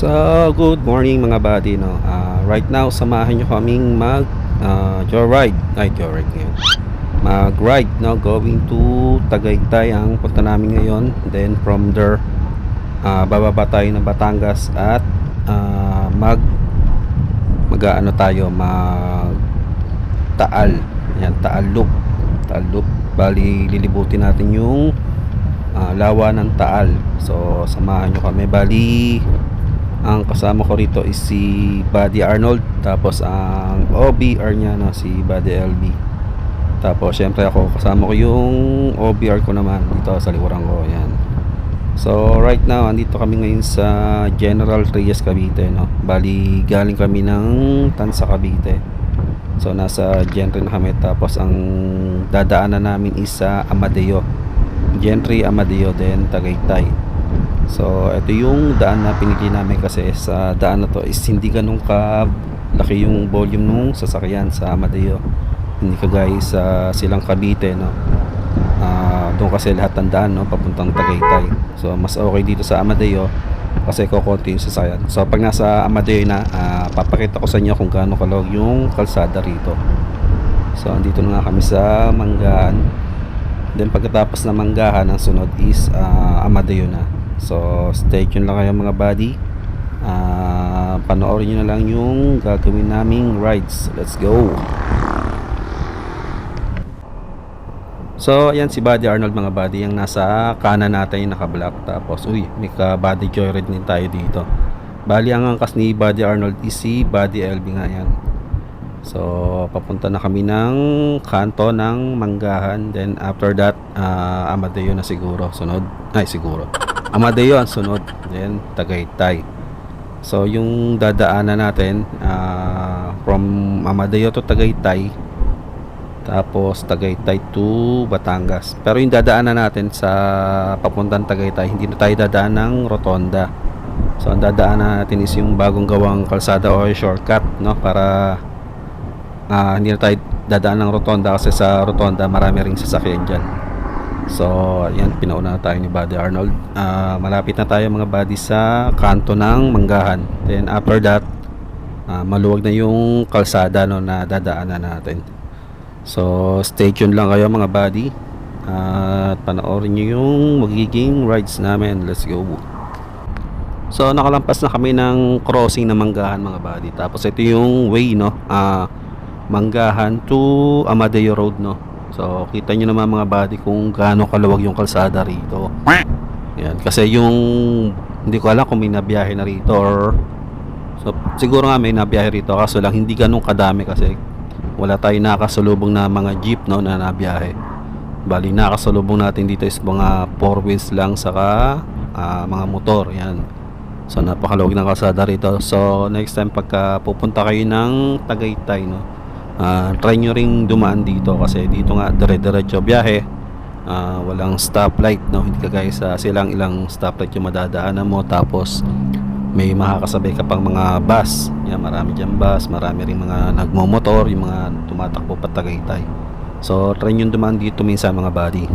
So, good morning mga buddy, no. Right now samahan niyo kaming mag joyride. Joyride ngayon. Mag-ride, no, going to Tagaytay ang punta namin ngayon. Then from there, bababa tayo ng Batangas at mag-aano tayo, mag Taal. Yan, Taal Loop. Taal Loop. Bali lilibutin natin yung lawa ng Taal. So, samahan niyo kami. Bali ang kasama ko rito is si Buddy Arnold, tapos ang OBR niya, no, si Buddy LB. Tapos syempre ako, kasama ko yung OBR ko naman dito sa likuran ko. Yan. So right now andito kami ngayon sa General Trias, Cavite, no. Bali galing kami ng Tansa, Cavite. So nasa Gentry na kami, tapos ang dadaanan namin is sa Amadeo. Gentry, Amadeo, then Tagaytay. So ito yung daan na pinili namin kasi sa daan na to is hindi ganun ka laki yung volume nung sasakyan sa Amadeo. Hindi kagaya sa Silang Cavite, no. Doon kasi lahat ng daan, no, papuntang Tagaytay. So mas okay dito sa Amadeo kasi kokonti yung sasakyan. So pag nasa Amadeo na, papakita ko sa inyo kung gaano kalawag yung kalsada rito. So andito na nga kami sa Manggahan. Then pagkatapos na Manggahan, ang sunod is Amadeo na. So stay tuned lang kayo mga buddy. Panoorin nyo na lang yung gagawin naming rides. Let's go. So ayan si Buddy Arnold mga buddy, yung nasa kanan natin yung naka-block. Tapos may ka-buddy joyride din tayo dito. Bali ang angkas ni Buddy Arnold is si Buddy LB nga yan. So papunta na kami ng kanto ng Manggahan. Then after that, Amadeo na siguro sunod. Siguro Amadeo ang sunod, then Tagaytay. So yung dadaanan natin, from Amadeo to Tagaytay, tapos Tagaytay to Batangas. Pero yung dadaanan natin sa papuntang Tagaytay, hindi na tayo dadaan ng rotonda. So ang dadaanan natin is yung bagong gawang kalsada o shortcut, no, para hindi na tayo dadaan ng rotonda kasi sa rotonda marami ring sasakyan dyan. So yan, pinauna na tayo ni Buddy Arnold. Malapit na tayo mga buddy sa kanto ng Manggahan. Then after that, maluwag na yung kalsada, no, na dadaanan natin. So stay tuned lang kayo mga buddy, at panoorin nyo yung magiging rides namin. Let's go. So nakalampas na kami ng crossing ng Manggahan mga buddy. Tapos ito yung way, no, Manggahan to Amadeo Road, no. So kita nyo naman mga buddy kung gaano kalawag yung kalsada rito. Yan, kasi yung hindi ko alam kung may nabiyahe na rito or so siguro nga may nabiyahe rito, kaso lang hindi ganun kadami kasi wala tayong nakasalubong na mga jeep, no, na nabiyahe. Bali nakasalubong natin dito is mga 4 wheels lang, saka mga motor. Yan. So napakalawag ng kalsada rito. So next time pagka pupunta kayo ng Tagaytay, no, try nyo ring dumaan dito kasi dito nga dire-diretso biyahe. Walang stoplight, no, hindi kagaya sa Silang, ilang stoplight yung madadaanan mo, tapos may makakasabay ka pang mga bus. Yan, marami dyan bus, marami ring mga nagmomotor, yung mga tumatakbo pa Tagaytay. So try nyo dumaan dito minsan mga buddy.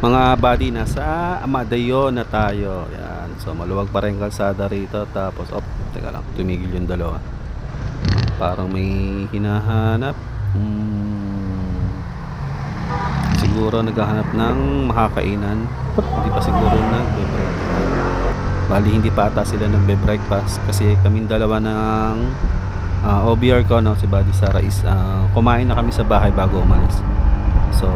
Mga buddy, nasa Amadeo na tayo. Yan. So maluwag pa rin kalsada rito. Tapos teka lang, tumigil yung dalawa. Parang may hinahanap. Siguro naghahanap ng makakainan. Hindi pa siguro nagbe-break. Bali hindi pa ata sila nagbe-breakfast kasi kaming dalawa ng OBR ko, no, si Buddy Sara is kumain na kami sa bahay bago umalis. So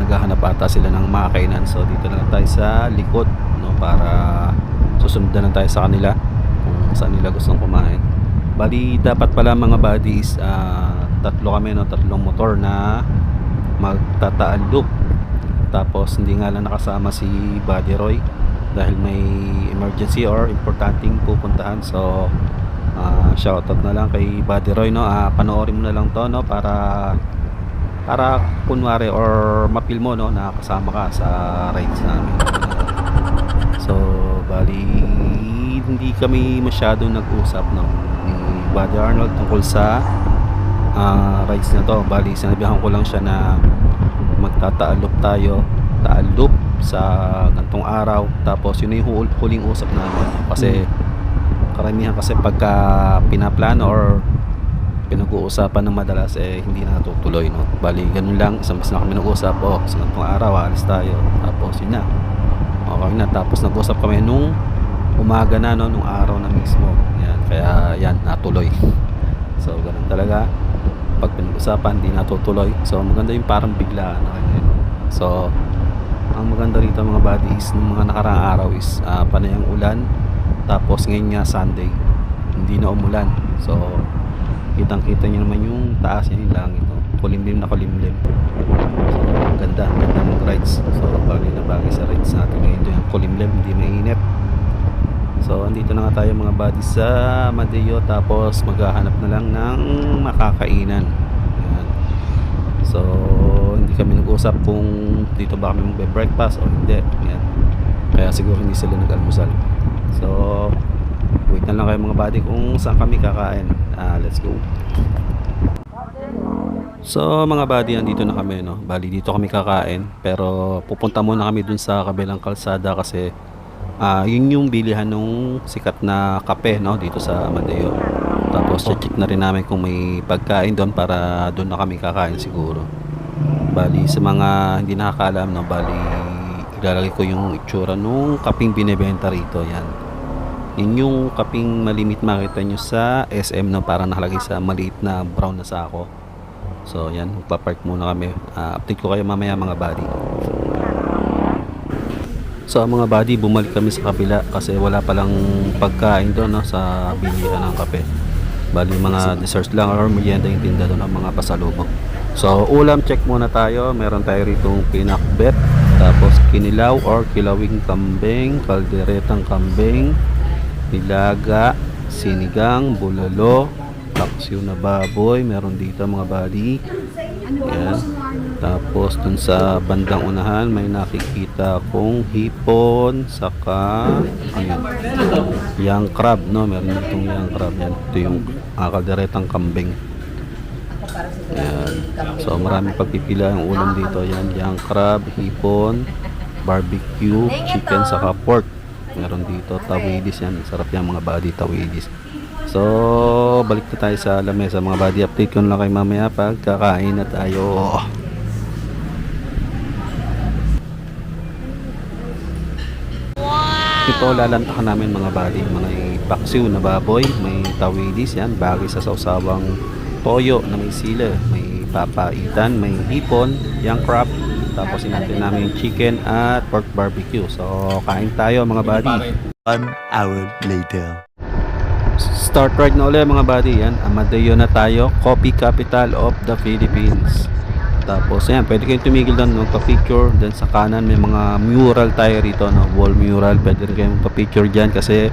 naghahanap ata sila ng makakainan. So dito na lang tayo sa likod, no, para susundan na tayo sa kanila kung saan nila gustong kumain. Bali dapat pala mga buddies, tatlo kami, no, tatlong motor na magtataan loop. Tapos hindi nga lang nakasama si Buddy Roy dahil may emergency or importanteng pupuntahan. So shoutout na lang kay Buddy Roy, no. Panoorin mo na lang to, no, para kunwari or mapil mo, no, na kasama ka sa rides namin. So bali hindi kami masyado nag-usap, no, ni Buddy Arnold tungkol sa rides na to. Bali sinabihan ko lang siya na magtataalop tayo Taal Loop sa gantong araw. Tapos yun na yung huling usap namin kasi karamihan kasi pagka pinaplano or pinag-uusapan ng madalas hindi na natutuloy, no? Bali ganun lang, isang beses na kami nag-usap, sa gantong araw alis tayo, tapos yun na, okay na. Tapos nag-usap kami nung umaga na, no, nung araw na mismo, yan, kaya yan natuloy. So ganun talaga pag pinag-usapan hindi natutuloy. So maganda yung parang biglaan na ganyan. So ang maganda rito mga buddy is nung mga nakaraang araw is panay ang ulan, tapos ngayon nga Sunday hindi na umulan. So kitang kita nyo naman yung taas niya, yung langit, no? Kulimlim na kulimlim. So ganda mag rides. So bagay na bagay sa rides natin ngayon yung kulimlim, hindi mainit. So andito na nga tayo mga buddy sa Amadeo, tapos maghahanap na lang ng makakainan. Ayan. So hindi kami nag-usap kung dito ba kami magbe-breakfast o hindi. Ayan. Kaya siguro hindi sila nag-almusal. So wait na lang kayo mga buddy kung saan kami kakain. Let's go. So mga buddy, andito na kami, no? Bali dito kami kakain, pero pupunta muna kami dun sa kabilang kalsada kasi yun yung bilihan nung sikat na kape, no, dito sa Amadeo. Tapos check na rin namin kung may pagkain doon para doon na kami kakain siguro. Bali sa mga hindi nakakaalam, no, bali ilalagay ko yung itsura nung kaping binebenta rito. Yan. Yun yung kaping malimit makita nyo sa SM, no, para nakalagay sa maliit na brown na sako. So yan, magpa-park muna kami. Update ko kayo mamaya mga buddy. So mga buddy, bumalik kami sa kabila kasi wala palang pagkain doon, no, sa bilihan ng kape. Bali mga desserts lang or merienda yung tinda doon ng mga pasalubong. So ulam check muna tayo. Meron tayo ritong pinakbet, tapos kinilaw or kilawing kambing, kalderetang kambing, nilaga, sinigang, bulalo, paksiw na baboy, meron dito mga buddy. Yan. Tapos dun sa bandang unahan may nakikita akong hipon, saka ayun, young crab, no, meron ditong young crab. Yan, ito yung kalderetang kambing. Yan. So marami pagpipila yung ulam dito. Yan, young crab, hipon, barbecue, chicken, saka pork. Meron dito tawidis. Yan, sarap yan mga buddy, tawidis. So balik na tayo sa lamesa mga buddy. Update ko na lang kayo mamaya pag kakain na tayo. Ito lalantakan namin mga buddy, mga paksiw na baboy, may tawidis, yan, bagay sa sausawang toyo na may sila, may papaitan, may hipon, young crab, tapos sinantin namin yung chicken at pork barbecue. So kain tayo mga buddy. 1 hour later. Start right na ulit mga buddy. Yan, Amadeo na tayo, coffee capital of the Philippines. Tapos ayan, pwede kayong tumigil doon magpa-picture. Then sa kanan may mga mural tayo rito, no? Wall mural, pwede rin kayong magpa-picture dyan kasi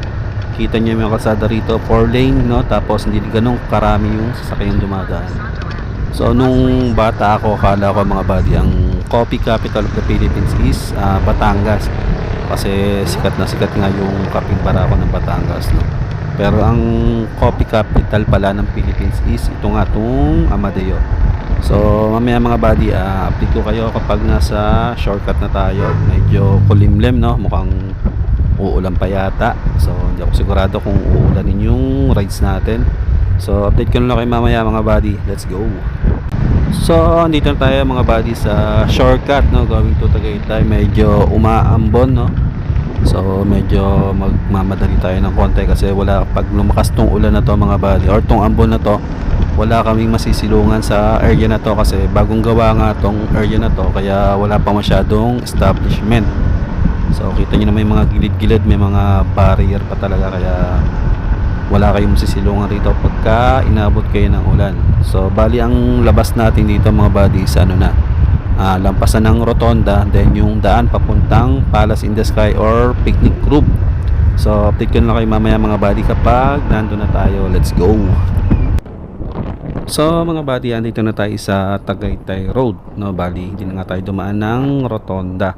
kita nyo yung kalsada rito, 4 lane, no? Tapos hindi ganun karami yung sasakyan dumadaan. So nung bata ako, akala ko mga buddy ang coffee capital of the Philippines is Batangas, kasi sikat na sikat nga yung kaping barako ng Batangas, no? Pero ang coffee capital pala ng Philippines is ito nga, itong Amadeo. So mamaya mga buddy, update ko kayo kapag nasa shortcut na tayo. Medyo kulimlim, no, mukhang uulan pa yata. So hindi ako sigurado kung uulanin yung rides natin. So update ko na lang kayo mamaya mga buddy. Let's go. So andito na tayo mga buddy sa shortcut, no, going to Tagaytay. Medyo umaambon, no. So medyo magmamadali tayo ng konti kasi wala, pag lumakas tong ulan na to mga buddy or tong ambon na to, wala kaming masisilungan sa area na to kasi bagong gawa nga tong area na to, kaya wala pa masyadong establishment. So kita nyo na may mga gilid-gilid, may mga barrier pa talaga, kaya wala kayong masisilungan rito pagka inabot kayo ng ulan. So bali ang labas natin dito mga buddy sa ano na, lampasan ng rotonda, then yung daan papuntang Palace in the Sky or picnic group. So update ko na kayo mamaya mga buddy kapag nandun na tayo. Let's go. So mga buddy, andito na tayo sa Tagaytay Road, no? Bali hindi na nga tayo dumaan ng rotonda.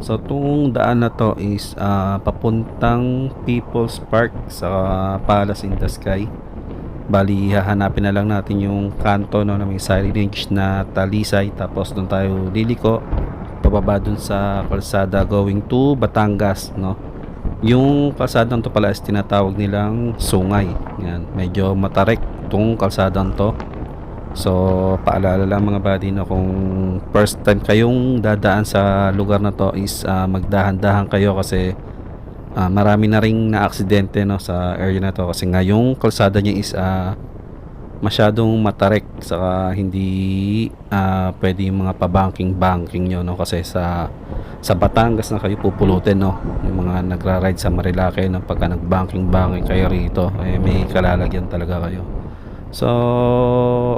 So itong daan na to is papuntang People's Park sa Palace in the Sky. Bali hahanapin na lang natin yung kanto, no, na may signage na Talisay, tapos doon tayo liliko pababa dun sa kalsada going to Batangas, no? Yung kalsadang to pala is tinatawag nilang Sungay. Yan, medyo matarik tong kalsadang to. So, paalala lang mga buddy na kung first time kayong dadaan sa lugar na to is magdahan-dahan kayo kasi marami na ring na-aksidente, no, sa area na to kasi nga yung kalsada niya is masyadong matarik saka hindi pwede yung mga pabanking-banking nyo, no, kasi sa Batangas na kayo pupulutin, no, yung mga nagra-ride sa Marilake, no, pagka nag-banking-banking kayo rito may kalalagyan talaga kayo. So,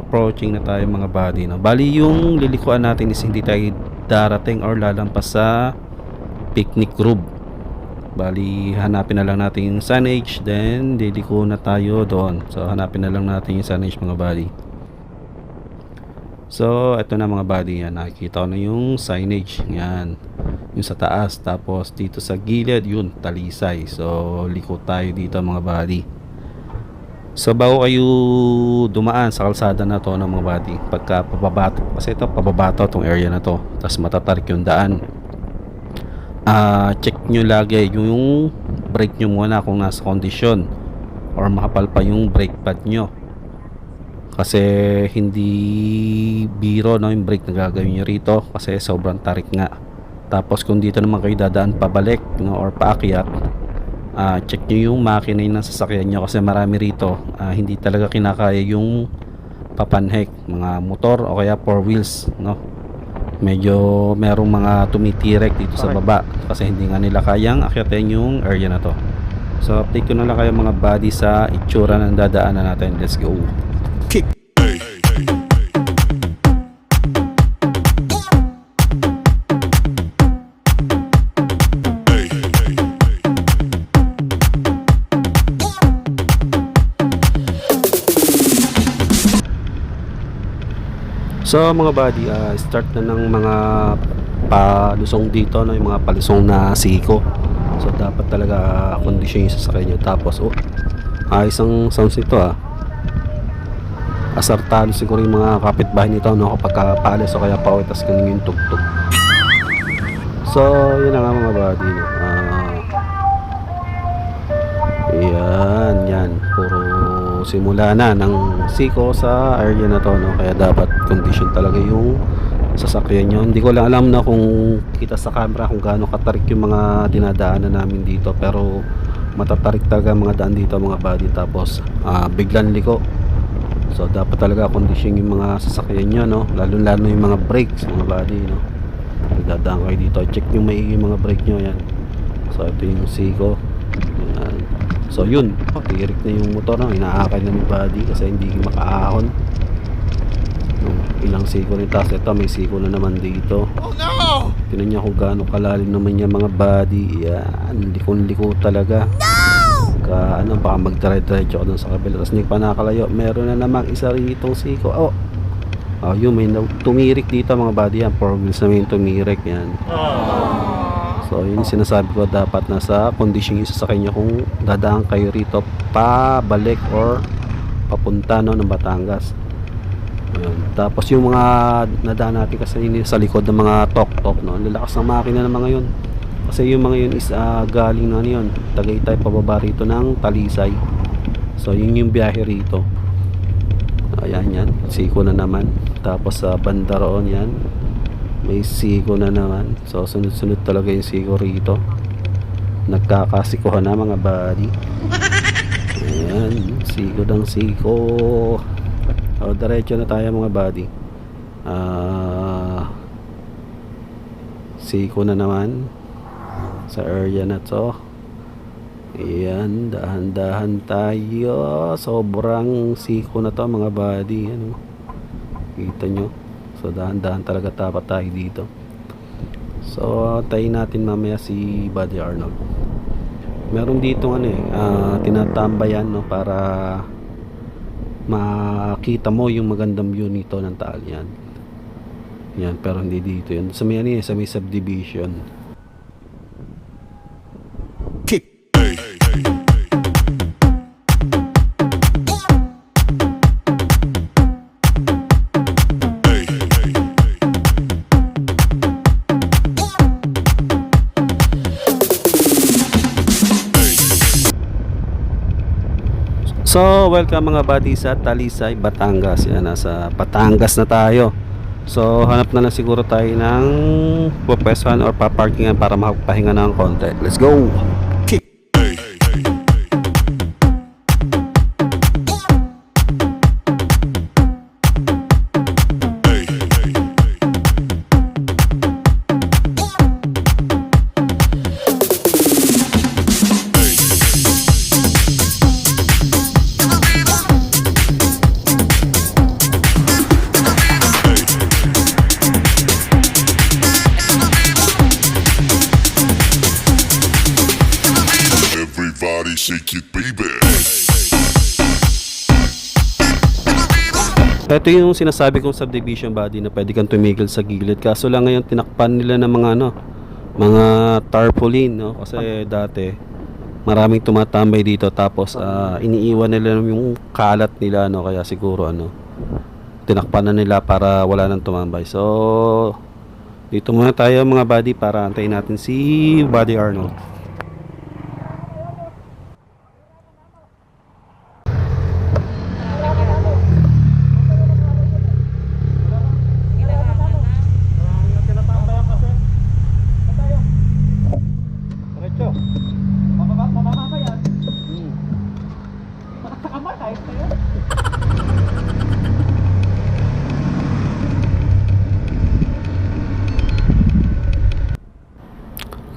approaching na tayo mga buddy, no. Bali yung lilikuan natin is hindi tayo darating or lalampas sa picnic group. Bali hanapin na lang natin yung signage, then liliko na tayo doon. So hanapin na lang natin yung signage mga buddy. So ito na mga buddy, yan, nakikita ko na yung signage, yan, yung sa taas. Tapos dito sa gilid yun, Talisay. So liko tayo dito mga buddy. So bago kayo dumaan sa kalsada na to ng mga buddy, pagka pababato, kasi ito pababato tong area na to, tapos matatarik yung daan, check nyo lagi yung brake nyo muna kung nasa kondisyon or makapal pa yung brake pad nyo, kasi hindi biro, no, yung brake na gagawin nyo rito kasi sobrang tarik nga. Tapos kung dito naman kayo dadaan pabalik, no, or paakyat, check nyo yung makina ng sasakyan nyo kasi marami rito hindi talaga kinakaya yung papanhek, mga motor o kaya 4 wheels, no. Medyo merong mga tumitirek dito sa baba kasi hindi nga nila kayang akyatin yung area na to. So update ko na lang kayo mga buddy sa itsura ng dadaanan natin. Let's go. Kick. So mga buddy, start na ng mga palusong dito, no, yung mga palusong na siko. So dapat talaga kondisyon yung sasakyan nyo. Tapos isang sounds nito asartado siguro yung mga kapitbahay nito, no, kapag paalis o kaya pauwi, tas ganun yung tugtog. So yun na nga mga buddy, no. Yan puro simula na ng siko sa area na to, no, kaya dapat condition talaga yung sasakyan nyo. Hindi ko lang alam na kung kita sa camera kung gaano katarik yung mga dinadaanan namin dito, pero matatarik talaga mga daan dito mga buddy. Tapos biglang liko, so dapat talaga condition yung mga sasakyan nyo, no, lalo yung mga brakes mga buddy, no. Nagdadaan kayo dito, check yung maigi yung mga brake nyo, yan. So ito yung siko, yan. So yun, tirik na yung motor, no? Inaakay na yung body kasi hindi makaahon. Ilang siko rin, tapos ito may siko na naman dito. Oh no! Tinan niya kung gaano kalalim naman yung mga body. Yan, likon-liko talaga. No! Baka magdire-diretso doon sa kabila. Tapos hindi pa nakalayo, meron na namang isa ritong siko. Yun, may tumirik dito mga body, yan. 4 wheels na may tumirik, yan. So yun sinasabi ko, dapat nasa kondisyon yung sasakyan nyo kung dadaan kayo rito pabalik or papunta, no, ng Batangas. Ayun. Tapos yung mga nadaan natin kasi sa likod ng mga tok-tok, no, lalakas ng makina ng mga yun kasi yung mga yun is galing na yun Tagaytay pababa rito ng Talisay. So yun yung biyahe rito. Ayan, yan siko na naman. Tapos sa banda roon, yan may siko na naman. So sunod-sunod talaga yung siko rito. Nagkakasikohan na mga buddy. Ayan, siko ng siko. Diretso na tayo mga buddy. Siko na naman sa area na to. Ayan, dahan-dahan tayo. Sobrang siko na to mga buddy. Ano, kita nyo. So dahan-dahan talaga dapat tayo dito. So tayo natin mamaya si Buddy Arnold. Meron dito tinatambayan, no, para makita mo yung magandang view nito ng Taal, yan. Yan, pero hindi dito yun. Sa may subdivision. Kick. So, welcome mga buddy sa Talisay, Batangas. Yan, nasa Batangas na tayo. So, hanap na lang siguro tayo ng pupwestuhan or paparkingan para makapagpahinga ng konti. Let's go! kick, Everybody shake it, baby. Ito yung sinasabi kong subdivision body na pwede kang tumigil sa gilid. Kaso lang ngayon tinakpan nila ng mga mga tarpaulin, no? Kasi dati maraming tumatambay dito, tapos iniiwan nila yung kalat nila, no? Kaya siguro tinakpan na nila para wala nang tumambay. So dito muna tayo mga buddy para antayin natin si Buddy Arnold.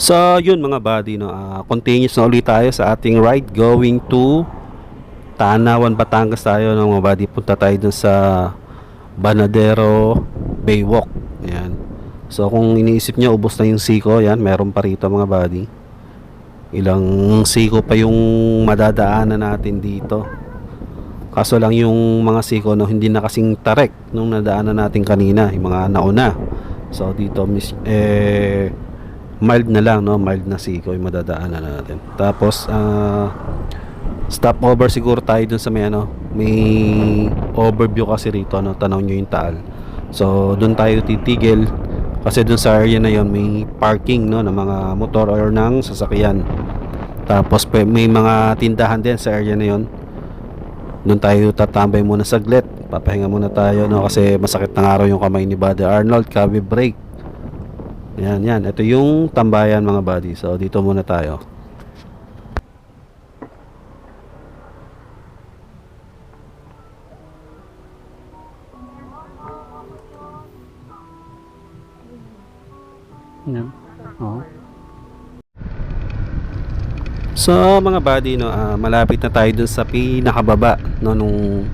So yun mga buddy, no, continuous na ulit tayo sa ating ride going to Tanawan, Batangas tayo, no, mga buddy. Punta tayo dun sa Banadero Baywalk. Ayan. So kung iniisip nyo ubos na yung siko, yan, meron pa rito mga buddy. Ilang siko pa yung madadaanan natin dito. Kaso lang yung mga siko, no, hindi na kasing tarek nung nadaanan natin kanina, yung mga nauna. So dito mild na lang, no, mild na siko yung madadaanan natin. Tapos stopover siguro tayo dun sa may overview kasi rito, no, tanaw nyo yung Taal. So dun tayo titigil kasi dun sa area na yon may parking, no, ng mga motor or ng sasakyan. Tapos may mga tindahan din sa area na yon. Dun tayo tatambay muna saglit, papahinga muna tayo, no, kasi masakit ng araw yung kamay ni Buddy Arnold, kabi break. Yan, ito yung tambayan mga buddy. So dito muna tayo. Yan. Oh. So mga buddy, no, malapit na tayo dun sa pinakababa, no, nung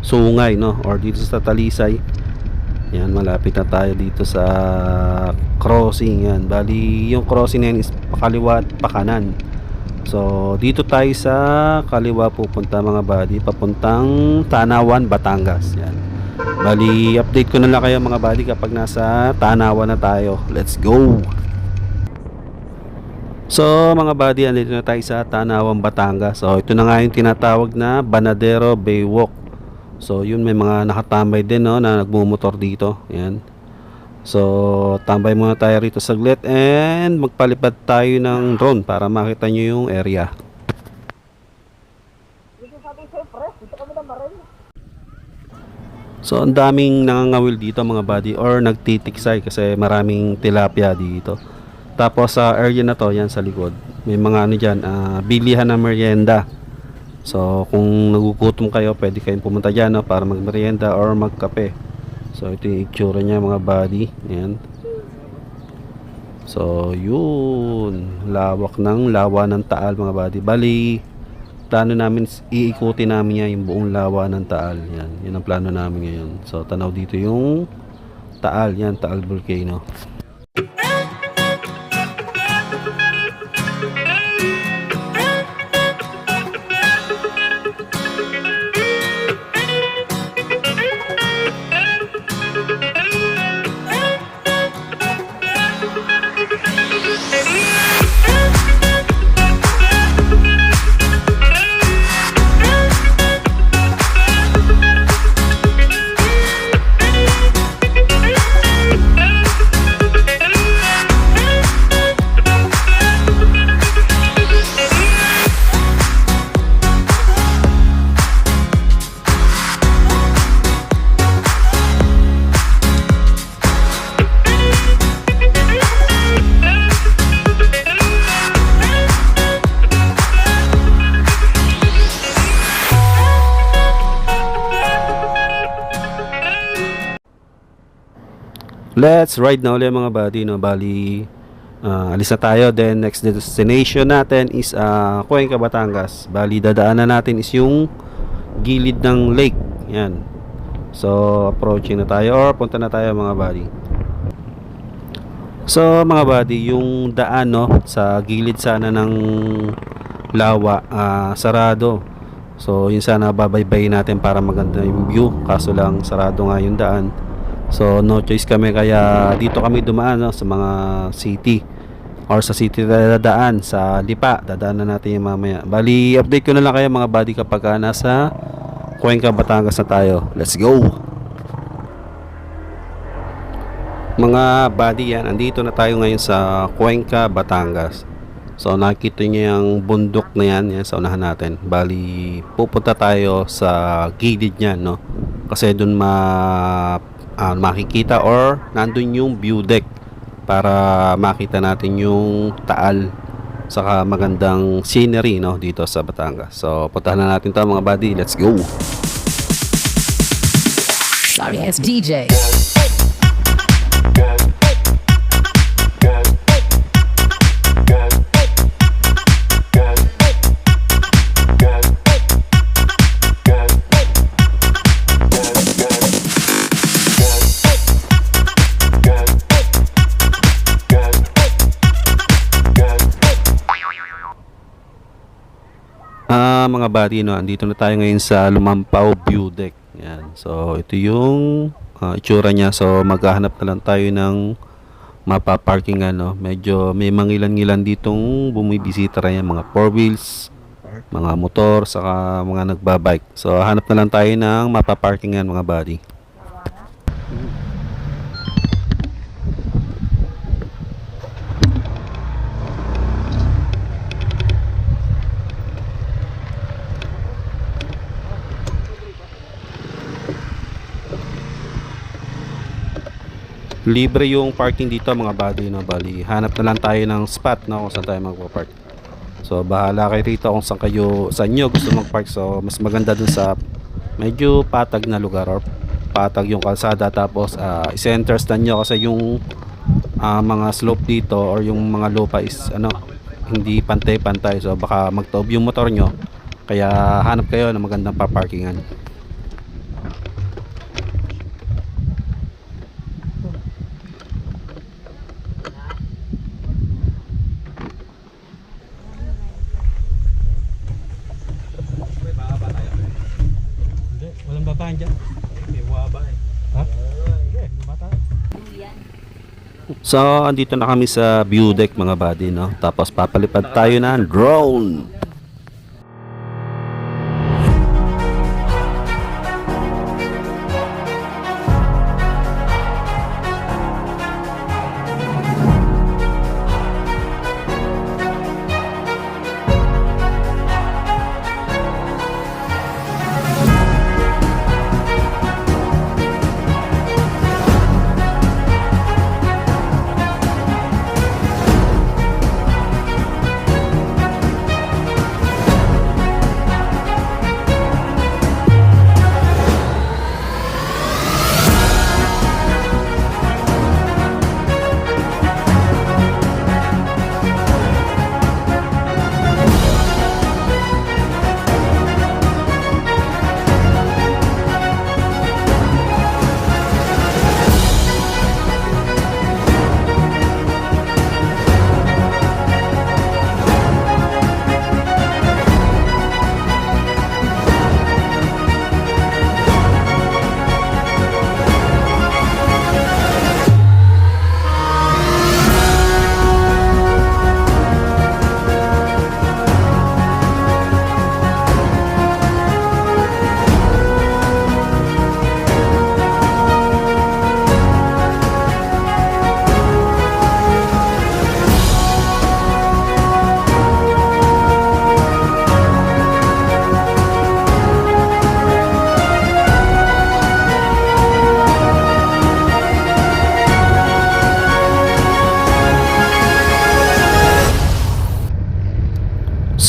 sungay, no, or dito sa Talisay. Yan, malapit na tayo dito sa crossing. Yan, bali yung crossing na yan is pakaliwa at pakanan. So dito tayo sa kaliwa pupunta mga buddy, papuntang Tanawan, Batangas. Yan, bali update ko na lang kayo mga buddy kapag nasa Tanawan na tayo. Let's go! So mga buddy, andito na tayo sa Tanawan, Batangas. So ito na nga yung tinatawag na Banadero Baywalk. So yun, may mga nakatambay din, no, na nagmumotor dito. Yan. So tambay muna tayo rito saglit and magpalipad tayo ng drone para makita nyo yung area. So ang daming nangangawil dito mga buddy, or nagtitiksay kasi maraming tilapia dito. Tapos sa area na to, yan sa likod, may mga dyan, bilihan ng merienda. So kung nagugutom kayo, pwede kayong pumunta dyan, no, para magmerienda or magkape. So ito yung itsura niya mga buddy. Yan. So yun, lawak ng lawa ng Taal mga buddy. Bali plano namin, iikutin namin yan yung buong lawa ng Taal. Yan, yun ang plano namin ngayon. So tanaw dito yung Taal. Yan, Taal Volcano. Let's ride na ulit mga buddy, no? Bali, alis na tayo. Then next destination natin is Cuenca, Batangas. Bali, dadaanan natin is yung gilid ng lake. Yan. So, approaching na tayo or punta na tayo mga buddy. So, mga buddy, yung daan, no, sa gilid sana ng lawa, sarado. So, yun sana babaybayin natin para maganda yung view. Kaso lang, sarado nga yung daan. So, no choice kami, kaya dito kami dumaan, no, sa mga city or sa city na dadaan sa Lipa. Dadaan na natin yung mamaya. Bali, update ko na lang kayo mga buddy kapag nasa Cuenca, Batangas na tayo. Let's go! Mga buddy, yan, andito na tayo ngayon sa Cuenca, Batangas. So, nakikita niyo yung bundok na yan, yan sa unahan natin. Bali, pupunta tayo sa gilid niyan, no? Kasi doon makikita or nandun yung view deck para makita natin yung Taal saka magandang scenery, no, dito sa Batangas. So, puntahan na natin 'to mga buddy. Let's go! Sorry, it's DJ. Mga buddy, no, andito na tayo ngayon sa Lumampao View Deck. Yan. So, ito yung itsura niya. So, maghahanap na lang tayo ng mapaparkingan, no. Medyo may mangilan-ngilan ditong bumibisita rin yan, mga 4 wheels, mga motor, saka mga nagbabike. So, hanap na lang tayo ng mapaparkingan mga buddy. Libre yung parking dito mga buddy, no. Bali, hanap na lang tayo ng spot, no, kung saan tayo magpa-park. So, bahala kayo rito kung saan nyo gusto mag-park. So, mas maganda dun sa medyo patag na lugar or patag yung kalsada. Tapos, i-centers na nyo kasi yung mga slope dito or yung mga lupa is hindi pantay-pantay. So, baka magtaob yung motor nyo. Kaya, hanap kayo ng magandang pa-parkingan. Walang babaan dyan. May waba eh. Ha? Bata. So, andito na kami sa view deck mga buddy, no. Tapos papalipad tayo ng drone.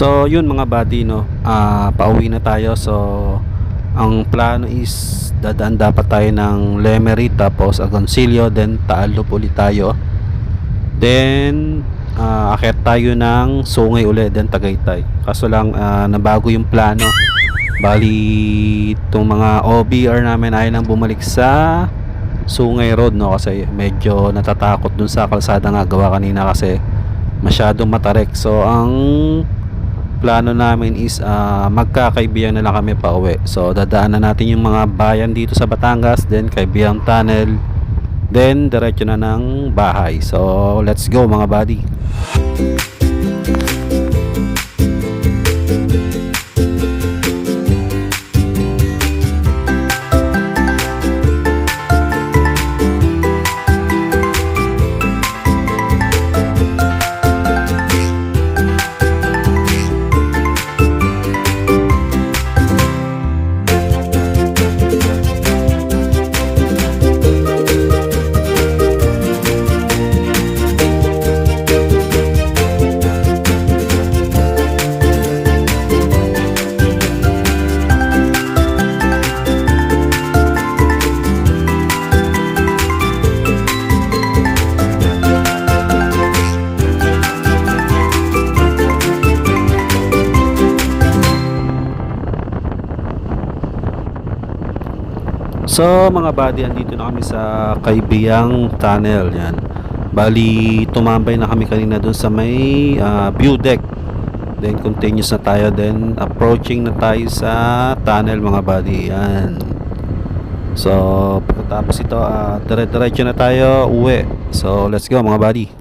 So, yun mga buddy, no. Pauwi na tayo. So, ang plano is dadaan dapat tayo ng Lemery, tapos Agoncillo, then Taalop ulit tayo. Then akyat tayo ng Sungay ulit, then Tagaytay. Kaso lang nabago yung plano. Bali itong mga OBR namin ay nang bumalik sa Sungay Road, no, kasi medyo natatakot dun sa kalsada nga gawa kanina kasi masyadong matarik. So ang plano namin is magkakaibigan na lang kami pa uwi. So dadaanan natin yung mga bayan dito sa Batangas, then Kaibiyang Tunnel, then diretso na ng bahay. So let's go mga buddy. So mga buddy, andito na kami sa Kaibiyang Tunnel. Yan. Bali tumambay na kami kanina dun sa may view deck. Then continuous na tayo, then approaching na tayo sa tunnel mga buddy. Yan. So pagkatapos ito dire-diretso na tayo uwi. So let's go mga buddy.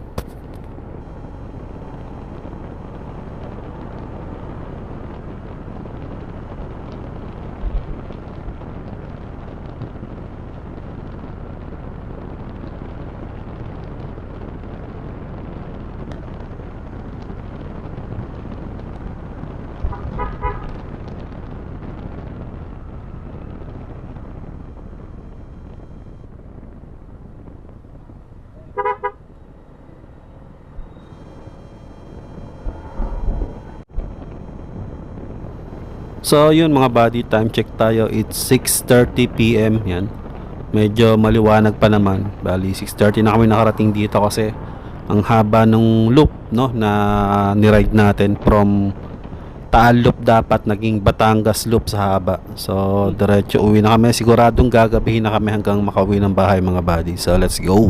So yun mga buddy, time check tayo. It's 6:30 PM. Yan. Medyo maliwanag pa naman. Bali 6:30 na kami nakarating dito kasi ang haba nung loop, no, na ni-ride natin from Taalop dapat naging Batangas loop sa haba. So diretso uwi na kami. Siguradong gagabihin na kami hanggang makauwi ng bahay mga buddy. So let's go.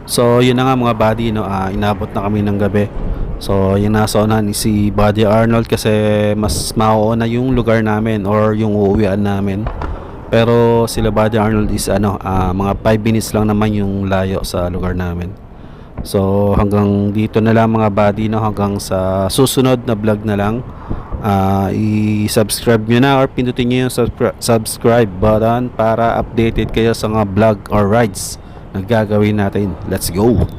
So yun na nga mga buddy, no, inabot na kami ng gabi. So yung nasa unahan is si Buddy Arnold kasi mas mauuna yung lugar namin or yung uuwian namin. Pero sila Buddy Arnold is mga 5 minutes lang naman yung layo sa lugar namin. So hanggang dito na lang mga buddy, no, hanggang sa susunod na vlog na lang. I-subscribe nyo na or pindutin nyo yung subscribe button para updated kayo sa mga vlog or rides na gagawin natin. Let's go!